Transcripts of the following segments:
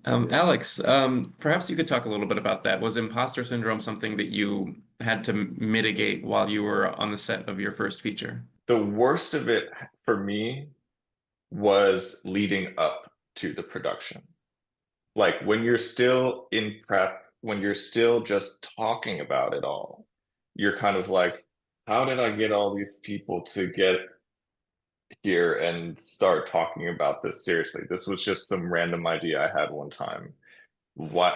Alex, perhaps you could talk a little bit about that. Was imposter syndrome something that you had to mitigate while you were on the set of your first feature? The worst of it for me was leading up to the production. Like when you're still in prep, when you're still just talking about it all, you're kind of like, how did I get all these people to get here and start talking about this seriously? This was just some random idea I had one time. Why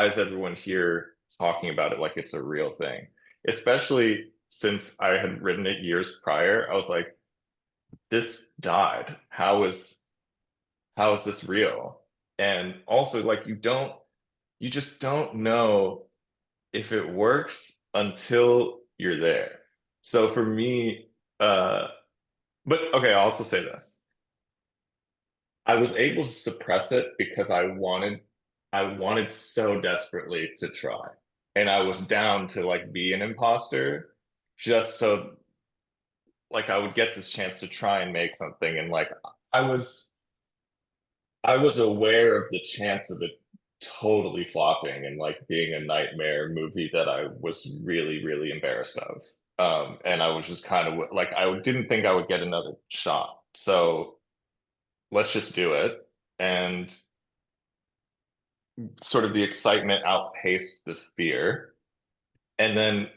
is everyone here talking about it like it's a real thing? Especially since I had written it years prior, I was like, this died. How is this real? And also, like, you just don't know if it works until you're there. So for me, but okay, I'll also say this. I was able to suppress it because I wanted so desperately to try. And I was down to like be an imposter just so like I would get this chance to try and make something. And like I was I was aware of the chance of it totally flopping and like being a nightmare movie that I was really, really embarrassed of. And I was just kind of like I didn't think I would get another shot. So let's just do it. And sort of the excitement outpaced the fear. And then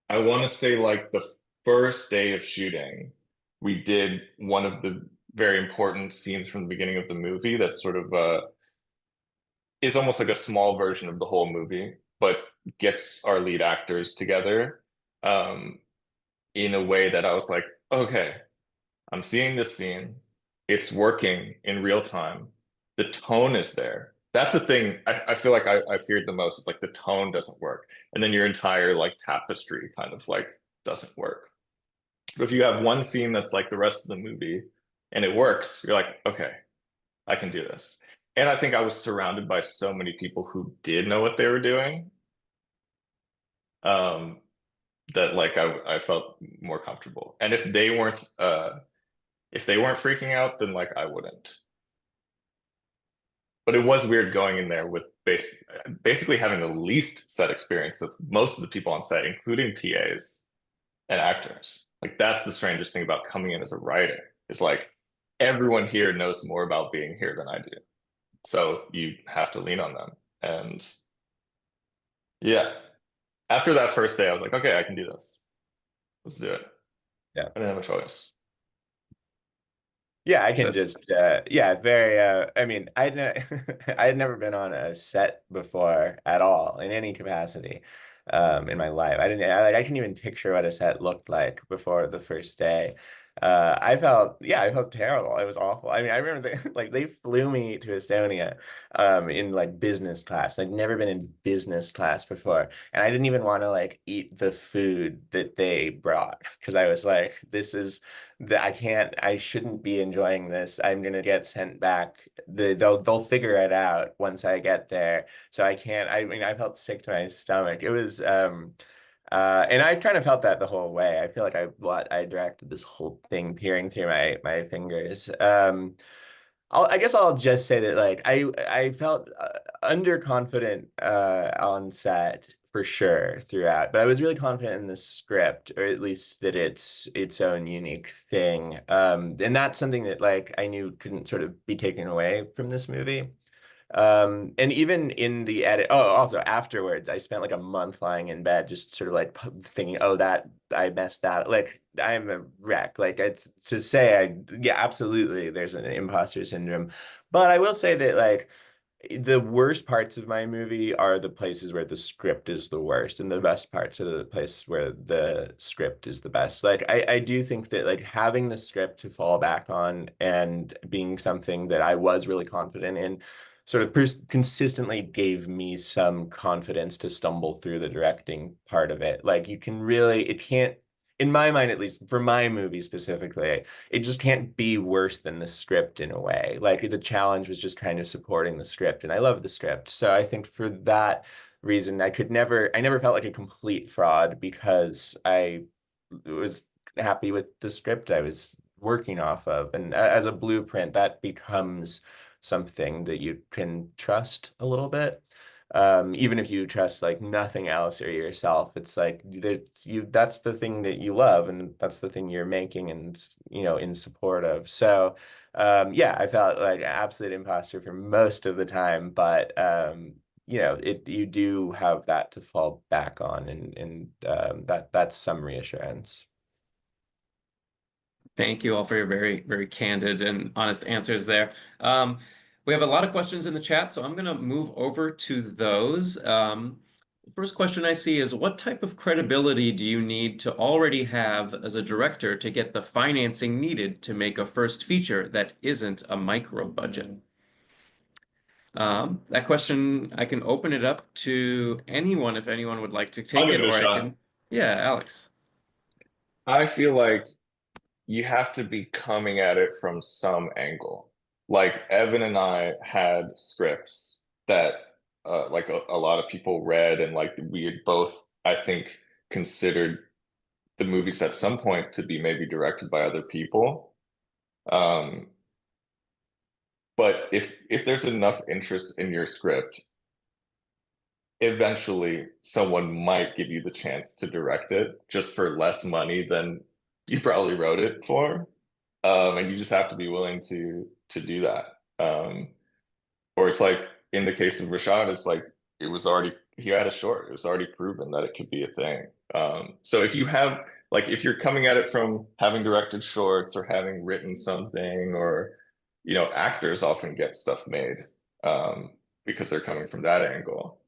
I want to say like the first day of shooting, we did one of the very important scenes from the beginning of the movie that sort of is almost like a small version of the whole movie, but gets our lead actors together um, in a way that I was like, okay, I'm seeing this scene. It's working in real time. The tone is there. That's the thing I feel like I feared the most is like the tone doesn't work. And then your entire like tapestry kind of like doesn't work. But if you have one scene that's like the rest of the movie and it works, you're like, okay, I can do this. And I think I was surrounded by so many people who did know what they were doing, um, that like I felt more comfortable. And if they weren't freaking out, then like I wouldn't. But it was weird going in there with basically having the least set experience of most of the people on set, including PAs and actors. Like that's the strangest thing about coming in as a writer. It's like everyone here knows more about being here than I do. So you have to lean on them. And yeah, after that first day, I was like, okay, I can do this. Let's do it. Yeah. I didn't have a choice. Yeah, I can But just yeah, very I mean, I had never been on a set before at all in any capacity in my life. I couldn't even picture what a set looked like before the first day. I felt terrible. It was awful. I mean, I remember like they flew me to Estonia in like business class. I'd never been in business class before, and I didn't even want to like eat the food that they brought because I was like, this is that I shouldn't be enjoying this. I'm gonna get sent back. They'll figure it out once I get there. So I can't, I mean, I felt sick to my stomach. It was and I kind of felt that the whole way. I feel like I directed this whole thing peering through my fingers. I guess I'll just say that like I felt underconfident on set for sure throughout, but I was really confident in the script, or at least that it's its own unique thing. And that's something that like I knew couldn't sort of be taken away from this movie. And even in the edit, oh, also afterwards, I spent like a month lying in bed, just sort of like thinking, oh, that I messed that. Like I'm a wreck. Like it's to say, yeah, absolutely, there's an imposter syndrome, but I will say that like the worst parts of my movie are the places where the script is the worst, and the best parts are the places where the script is the best. Like I do think that like having the script to fall back on and being something that I was really confident in sort of consistently gave me some confidence to stumble through the directing part of it. Like you can really, it can't, in my mind, at least for my movie specifically, it just can't be worse than the script in a way. Like the challenge was just kind of supporting the script, and I love the script. So I think for that reason, I never felt like a complete fraud because I was happy with the script I was working off of. And as a blueprint, that becomes something that you can trust a little bit. Even if you trust like nothing else or yourself, it's like that's the thing that you love and that's the thing you're making and in support of. So yeah, I felt like an absolute imposter for most of the time, but you do have that to fall back on, and that's some reassurance. Thank you all for your very, very candid and honest answers there. We have a lot of questions in the chat, so I'm going to move over to those. First question I see is, what type of credibility do you need to already have as a director to get the financing needed to make a first feature that isn't a micro budget? That question, I can open it up to anyone if anyone would like to I'll take give it, it a or I shot. can, yeah, Alex. I feel like you have to be coming at it from some angle. Like Evan and I had scripts that like a lot of people read, and like we had both, I think, considered the movies at some point to be maybe directed by other people. Um, but if there's enough interest in your script, eventually someone might give you the chance to direct it just for less money than you probably wrote it for. And you just have to be willing to do that. Or it's like in the case of Rashad, it's like it was already he had a short. It was already proven that it could be a thing. So if you have like if you're coming at it from having directed shorts or having written something, or actors often get stuff made because they're coming from that angle.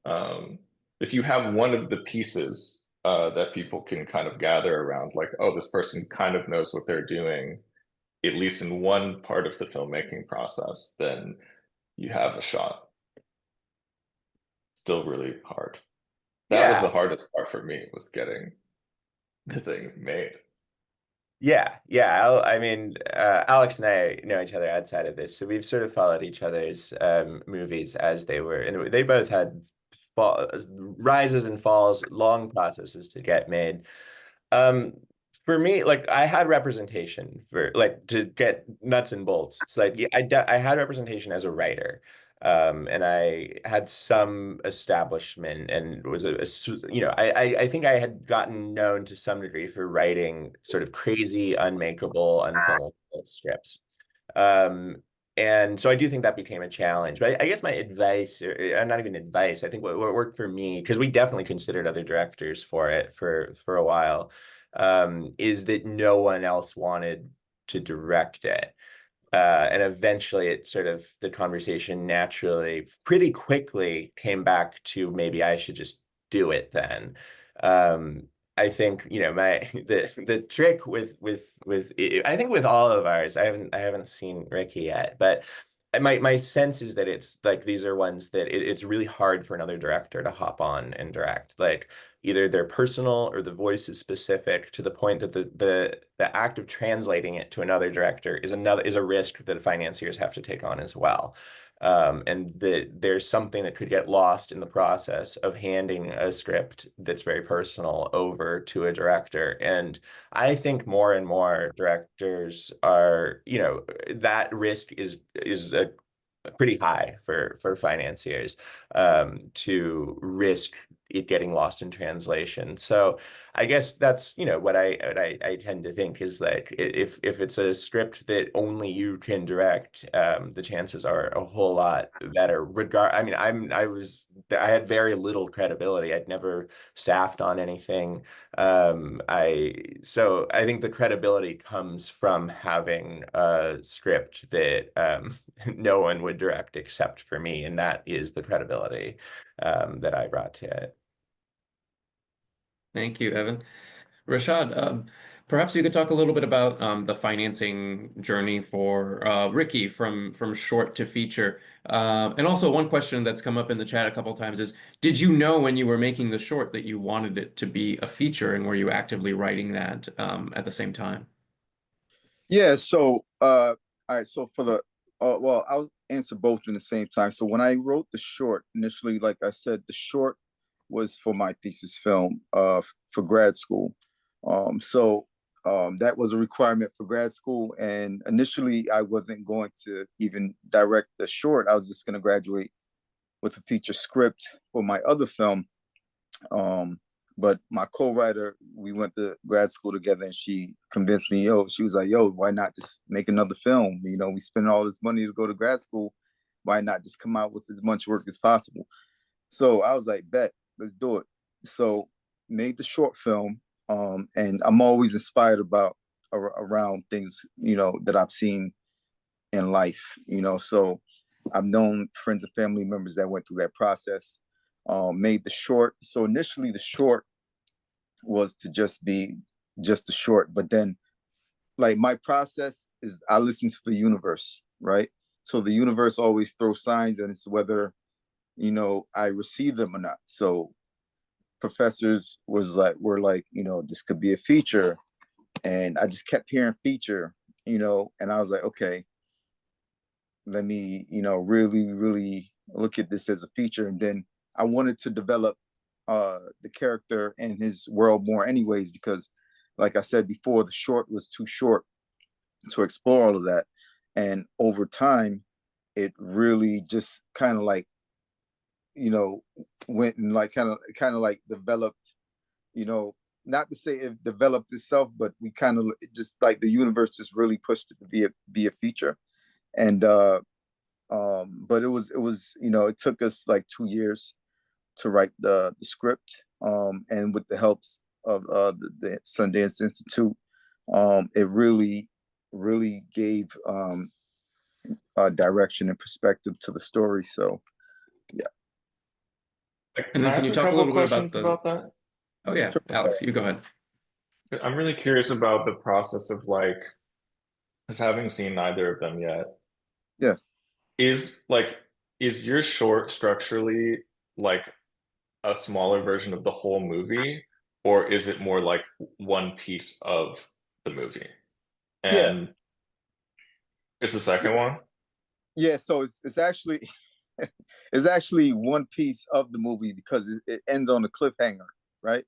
If you have one of the pieces that people can kind of gather around, like, oh, this person kind of knows what they're doing, at least in one part of the filmmaking process, then you have a shot. Still really hard. That was Yeah. the hardest part for me, was getting the thing made. Yeah, yeah. I mean, Alex and I know each other outside of this, so we've sort of followed each other's movies as they were, and they both had rises and falls, long processes to get made. Um, for me, like I had representation for like to get nuts and bolts. It's like yeah, I had representation as a writer. And I had some establishment and was I think I had gotten known to some degree for writing sort of crazy, unmakeable, unfilmable scripts. Um, and so I do think that became a challenge. But I guess my advice, or not even advice, I think what worked for me, because we definitely considered other directors for it for a while, is that no one else wanted to direct it. And eventually it sort of the conversation naturally pretty quickly came back to maybe I should just do it then. I think my the trick with I think with all of ours, I haven't seen Ricky yet, but my sense is that it's like these are ones that it's really hard for another director to hop on and direct. Like either they're personal or the voice is specific to the point that the act of translating it to another director is a risk that financiers have to take on as well. And that there's something that could get lost in the process of handing a script that's very personal over to a director. And I think more and more directors are, that risk is pretty high for financiers to risk it getting lost in translation. So I guess that's what I tend to think is like if it's a script that only you can direct, the chances are a whole lot better. I mean, I had very little credibility. I'd never staffed on anything. So I think the credibility comes from having a script that no one would direct except for me, and that is the credibility that I brought to it. Thank you, Evan. Rashad, perhaps you could talk a little bit about the financing journey for Ricky from short to feature. And also one question that's come up in the chat a couple times is, did you know when you were making the short that you wanted it to be a feature, and were you actively writing that at the same time? Yeah, so all right, so for the well, I'll answer both in the same time. So when I wrote the short initially, like I said, the short was for my thesis film for grad school. So that was a requirement for grad school. And initially I wasn't going to even direct the short. I was just going to graduate with a feature script for my other film. But my co-writer, we went to grad school together, and she convinced me, she was like, why not just make another film? You know, we spend all this money to go to grad school. Why not just come out with as much work as possible? So I was like, bet, let's do it. So made the short film. And I'm always inspired around things, you know, that I've seen in life, you know. So I've known friends and family members that went through that process. Made the short. So initially the short was to just be just a short, but then like my process is I listen to the universe, right? So the universe always throws signs, and it's whether, you know, I receive them or not. So professors were like, you know, this could be a feature. And I just kept hearing feature, you know, and I was like, okay, let me, you know, really look at this as a feature. And then I wanted to develop the character and his world more anyways, because like I said before, the short was too short to explore all of that. And over time, it really just kind of like, you know, went and like kind of like developed, you know, not to say it developed itself, but we kind of just like the universe just really pushed it to be a feature. And but it was, you know, it took us like 2 years to write the script. And with the helps of the Sundance Institute, it really gave direction and perspective to the story. So yeah. And Can I then can ask you a talk a couple little bit questions about that? Oh yeah, Sure. Alex, you go ahead. I'm really curious about the process of like, because having seen neither of them yet, Yeah. is like, is your short structurally like a smaller version of the whole movie, or is it more like one piece of the movie? Yeah. And it's the second one? Yeah. So it's actually it's actually one piece of the movie because it ends on a cliffhanger, right?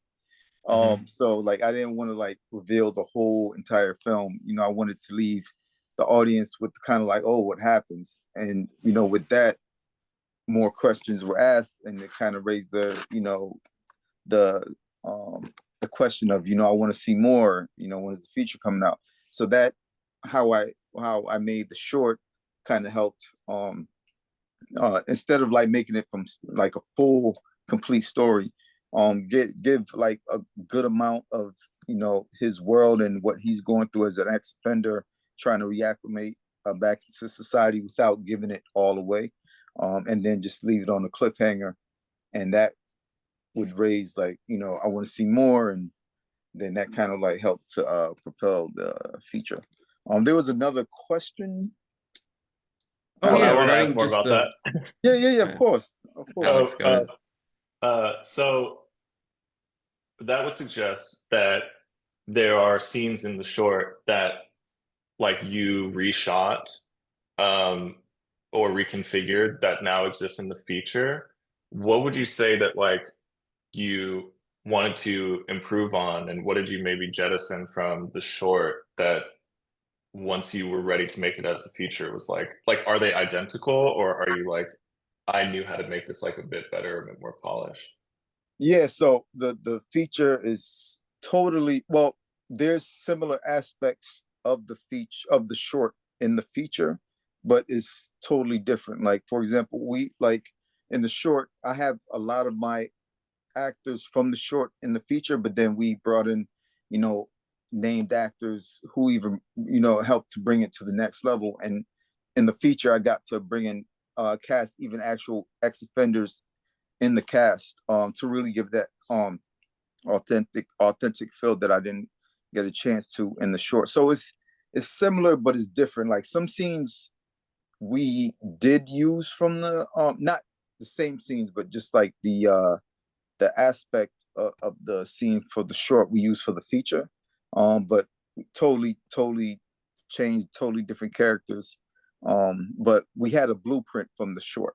Mhm. So like I didn't want to like reveal the whole entire film. You know, I wanted to leave the audience with kind of like, oh, what happens? And you know, with that, more questions were asked, and it kind of raised you know, the the question of, you know, I want to see more. You know, when is the feature coming out? So that how I made the short kind of helped. Instead of like making it from like a full complete story, give like a good amount of, you know, his world and what he's going through as an ex-offender, trying to reacclimate back into society without giving it all away. And then just leave it on a cliffhanger, and that would raise like, you know, I want to see more. And then that kind of like helped to propel the feature. There was another question. Oh I yeah, want to ask regarding more just about that. Yeah, of uh, course, of course. Alex, So, go ahead. so that would suggest that there are scenes in the short that like you reshot um or reconfigured that now exist in the feature. What would you say that like you wanted to improve on, and what did you maybe jettison from the short that once you were ready to make it as a feature was like are they identical, or are you like, I knew how to make this like a bit better, a bit more polished? Yeah, so the feature is totally, well, there's similar aspects of the feature of the short in the feature, but it's totally different. Like for example, we like in the short, I have a lot of my actors from the short in the feature, but then we brought in, you know, named actors who even, you know, helped to bring it to the next level. And in the feature, I got to bring in cast even actual ex-offenders in the cast, to really give that authentic feel that I didn't get a chance to in the short. So it's similar, but it's different. Like some scenes we did use from the not the same scenes, but just like the aspect of the scene for the short we use for the feature. But totally changed, totally different characters. But we had a blueprint from the short.